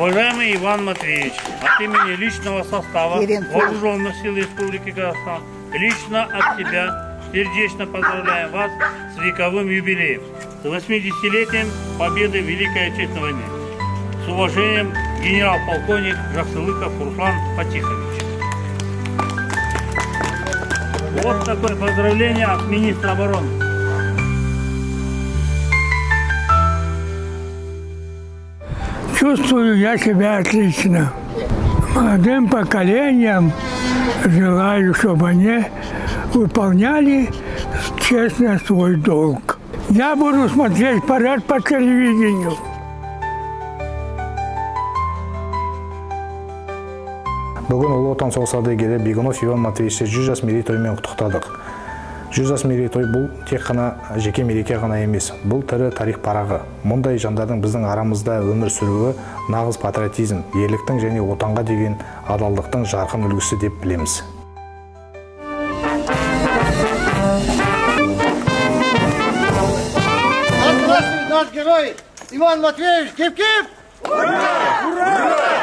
Уважаемый Иван Матвеевич, от имени личного состава Вооруженных сил Республики Казахстан, лично от себя сердечно поздравляем вас с вековым юбилеем, с 80-летием победы в Великой Отечественной войне. С уважением, генерал-полковник Жаксылыков Руслан Фатихович. Вот такое поздравление от министра обороны. Чувствую я себя отлично. Молодым поколением желаю, чтобы они выполняли честно свой долг. Я буду смотреть парад по телевидению. Бүгін Ұлы Отан соғысы ардагері Бегунов Иван Матвеевичті 100 жас мерейтоймен құттықтадық. 100 жас мерейтой бұл тек қана жеке мереке ғана емес, бұл тірі тарих парағы. Мұндай жандардың біздің арамызда өмір сүруі нағыз патриотизм, ерліктің және отанға деген адалдықтың жарқын үлгісі деп білеміз. Здравствуй, наш герой Иван Матвеевич! Кип-кип! Ура! Ура!